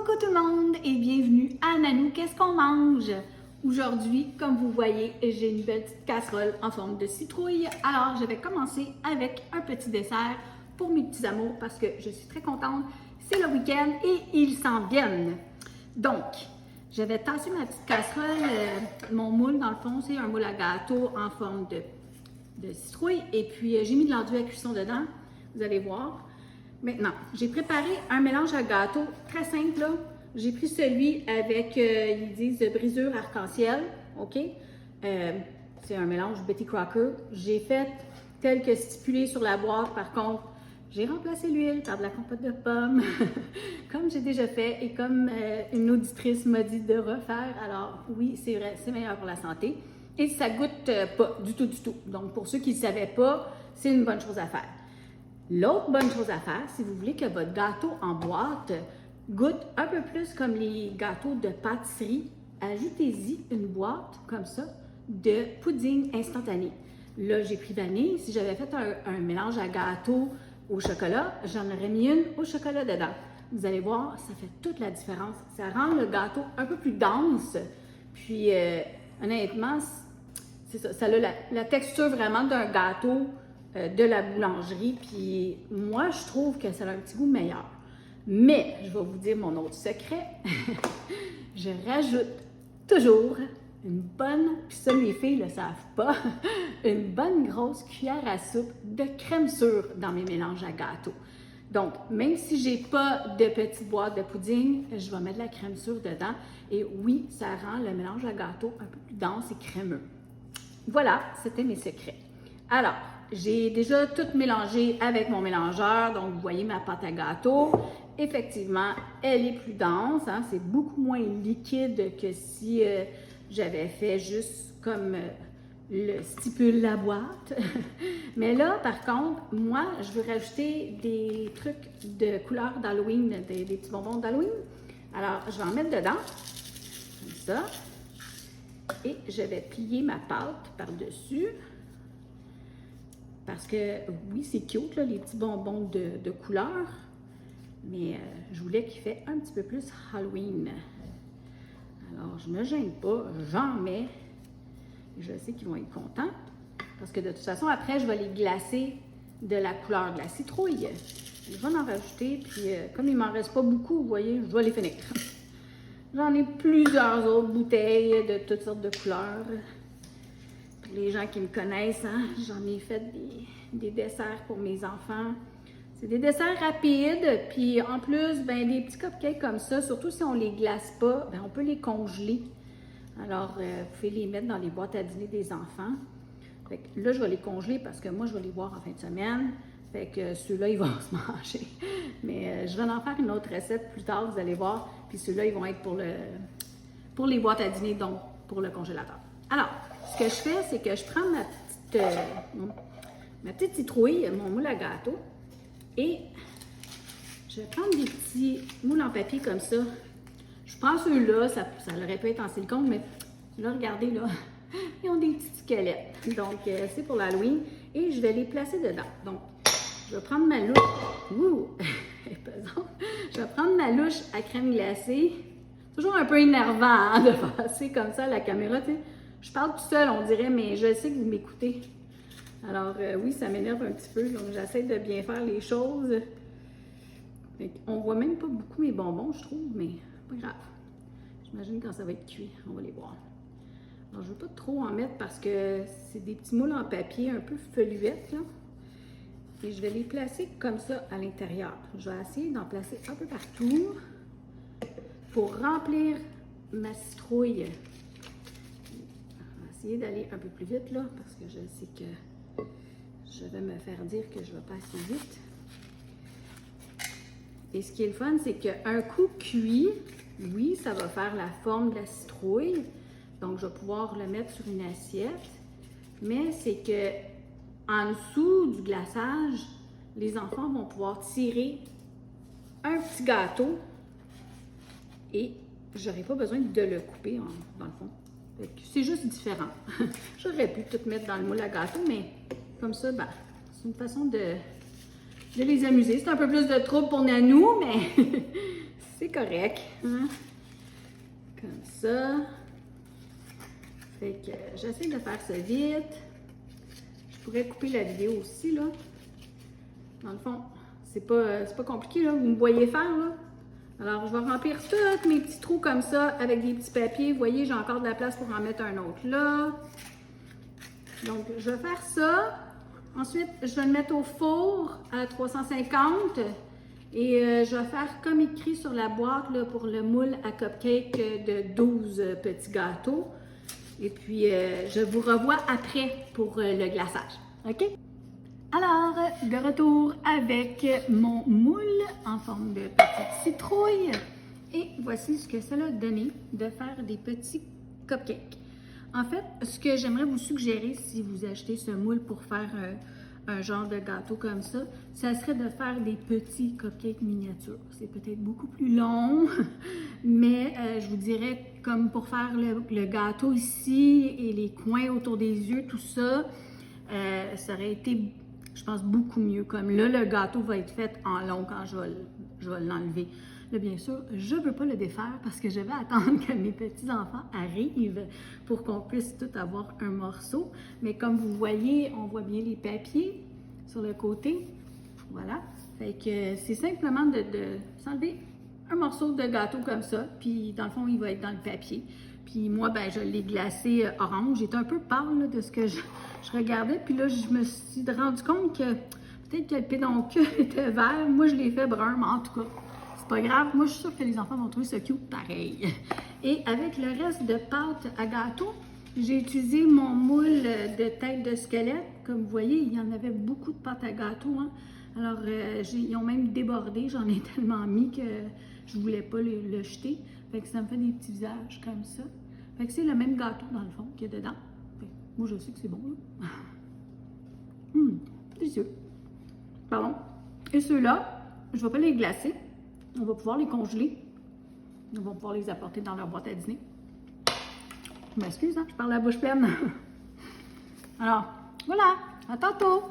Coucou tout le monde et bienvenue à Nanou, qu'est-ce qu'on mange? Aujourd'hui, comme vous voyez, j'ai une belle petite casserole en forme de citrouille. Alors, je vais commencer avec un petit dessert pour mes petits amours parce que je suis très contente. C'est le week-end et ils s'en viennent. Donc, je vais tasser ma petite casserole. Mon moule, dans le fond, c'est un moule à gâteau en forme de citrouille. Et puis, j'ai mis de l'enduit à cuisson dedans. Vous allez voir. Maintenant, j'ai préparé un mélange à gâteau très simple. J'ai pris celui avec, ils disent, brisure arc-en-ciel. OK? C'est un mélange Betty Crocker. J'ai fait tel que stipulé sur la boîte. Par contre, j'ai remplacé l'huile par de la compote de pommes, comme j'ai déjà fait et comme une auditrice m'a dit de refaire. Alors, oui, c'est vrai, c'est meilleur pour la santé. Et ça goûte pas du tout, du tout. Donc, pour ceux qui ne savaient pas, c'est une bonne chose à faire. L'autre bonne chose à faire, si vous voulez que votre gâteau en boîte goûte un peu plus comme les gâteaux de pâtisserie, ajoutez-y une boîte comme ça de pudding instantané. Là, j'ai pris vanille. Si j'avais fait un mélange à gâteau au chocolat, j'en aurais mis une au chocolat dedans. Vous allez voir, ça fait toute la différence. Ça rend le gâteau un peu plus dense. Puis, honnêtement, c'est ça. Ça a la texture vraiment d'un gâteau de la boulangerie, puis moi, je trouve que ça a un petit goût meilleur. Mais, je vais vous dire mon autre secret, je rajoute toujours une bonne, puis ça, mes filles ne le savent pas, une bonne grosse cuillère à soupe de crème sûre dans mes mélanges à gâteau. Donc, même si j'ai pas de petite boîte de pudding, je vais mettre de la crème sûre dedans, et oui, ça rend le mélange à gâteau un peu plus dense et crémeux. Voilà, c'était mes secrets. Alors, j'ai déjà tout mélangé avec mon mélangeur, donc vous voyez ma pâte à gâteau. Effectivement, elle est plus dense, hein? C'est beaucoup moins liquide que si j'avais fait juste comme le stipule la boîte. Mais là, par contre, moi, je veux rajouter des trucs de couleur d'Halloween, des petits bonbons d'Halloween. Alors, je vais en mettre dedans, comme ça. Et je vais plier ma pâte par-dessus. Parce que, oui, c'est cute, là, les petits bonbons de couleur, mais je voulais qu'il fait un petit peu plus Halloween. Alors, je ne me gêne pas, j'en mets. Je sais qu'ils vont être contents, parce que de toute façon, après, je vais les glacer de la couleur de la citrouille. Je vais en rajouter, puis comme il ne m'en reste pas beaucoup, vous voyez, je vais les finir. J'en ai plusieurs autres bouteilles de toutes sortes de couleurs. Les gens qui me connaissent, hein, j'en ai fait des desserts pour mes enfants. C'est des desserts rapides, puis en plus, ben, des petits cupcakes comme ça, surtout si on ne les glace pas, ben, on peut les congeler. Alors, vous pouvez les mettre dans les boîtes à dîner des enfants. Fait que là, je vais les congeler parce que moi, je vais les voir en fin de semaine. Fait que ceux-là, ils vont se manger. Mais je vais en faire une autre recette plus tard, vous allez voir. Puis ceux-là, ils vont être pour les boîtes à dîner, donc pour le congélateur. Alors, ce que je fais, c'est que je prends ma petite citrouille, mon moule à gâteau, et je vais prendre des petits moules en papier comme ça. Je prends ceux-là, ça aurait pu être en silicone, mais là, regardez, là, ils ont des petits squelettes. Donc, c'est pour l'Halloween. Et je vais les placer dedans. Donc, je vais prendre ma louche. Ouh! Je vais prendre ma louche à crème glacée. Toujours un peu énervant, hein, de passer comme ça à la caméra, tu sais. Je parle tout seul, on dirait, mais je sais que vous m'écoutez. Alors, oui, ça m'énerve un petit peu, donc j'essaie de bien faire les choses. On voit même pas beaucoup mes bonbons, je trouve, mais pas grave. J'imagine quand ça va être cuit, on va les voir. Alors, je ne veux pas trop en mettre parce que c'est des petits moules en papier un peu feluettes, là. Et je vais les placer comme ça à l'intérieur. Je vais essayer d'en placer un peu partout pour remplir ma citrouille. D'aller un peu plus vite là, parce que je sais que je vais me faire dire que je ne vais pas assez vite. Et ce qui est le fun, c'est qu'un coup cuit, oui, ça va faire la forme de la citrouille. Donc, je vais pouvoir le mettre sur une assiette. Mais c'est que en dessous du glaçage, les enfants vont pouvoir tirer un petit gâteau et je n'aurai pas besoin de le couper dans le fond. C'est juste différent. J'aurais pu tout mettre dans le moule à gâteau, mais comme ça, ben, c'est une façon de les amuser. C'est un peu plus de trouble pour Nanou, mais c'est correct. Hein? Comme ça. Fait que j'essaie de faire ça vite. Je pourrais couper la vidéo aussi, là. Dans le fond, c'est pas compliqué, là. Vous me voyez faire, là. Alors, je vais remplir tous mes petits trous comme ça avec des petits papiers. Vous voyez, j'ai encore de la place pour en mettre un autre là. Donc, je vais faire ça. Ensuite, je vais le mettre au four à 350. Et je vais faire comme écrit sur la boîte là, pour le moule à cupcake de 12 petits gâteaux. Et puis, je vous revois après pour le glaçage. OK? Alors, de retour avec mon moule en forme de petite citrouille. Et voici ce que ça a donné de faire des petits cupcakes. En fait, ce que j'aimerais vous suggérer si vous achetez ce moule pour faire un genre de gâteau comme ça serait de faire des petits cupcakes miniatures. C'est peut-être beaucoup plus long, mais je vous dirais comme pour faire le gâteau ici et les coins autour des yeux, tout ça, ça aurait été, je pense, beaucoup mieux. Comme là, le gâteau va être fait en long quand je vais l'enlever. Là, bien sûr, je ne veux pas le défaire parce que je vais attendre que mes petits-enfants arrivent pour qu'on puisse tout avoir un morceau. Mais comme vous voyez, on voit bien les papiers sur le côté. Voilà. Fait que c'est simplement de s'enlever un morceau de gâteau comme ça. Puis, dans le fond, il va être dans le papier. Puis moi, ben, je l'ai glacé orange. J'étais un peu pâle là, de ce que je regardais. Puis là, je me suis rendu compte que peut-être que le pédoncule était vert. Moi, je l'ai fait brun, mais en tout cas, c'est pas grave. Moi, je suis sûre que les enfants vont trouver ça cute pareil. Et avec le reste de pâte à gâteau, j'ai utilisé mon moule de tête de squelette. Comme vous voyez, il y en avait beaucoup de pâte à gâteau. Hein? Alors, ils ont même débordé. J'en ai tellement mis que je voulais pas le jeter. Fait que ça me fait des petits visages comme ça. Fait que c'est le même gâteau, dans le fond, qu'il y a dedans. Fait que moi, je sais que c'est bon, là. Délicieux. Pardon. Et ceux-là, je vais pas les glacer. On va pouvoir les congeler. On va pouvoir les apporter dans leur boîte à dîner. Je m'excuse, hein, je parle la bouche pleine. Alors, voilà. À tantôt.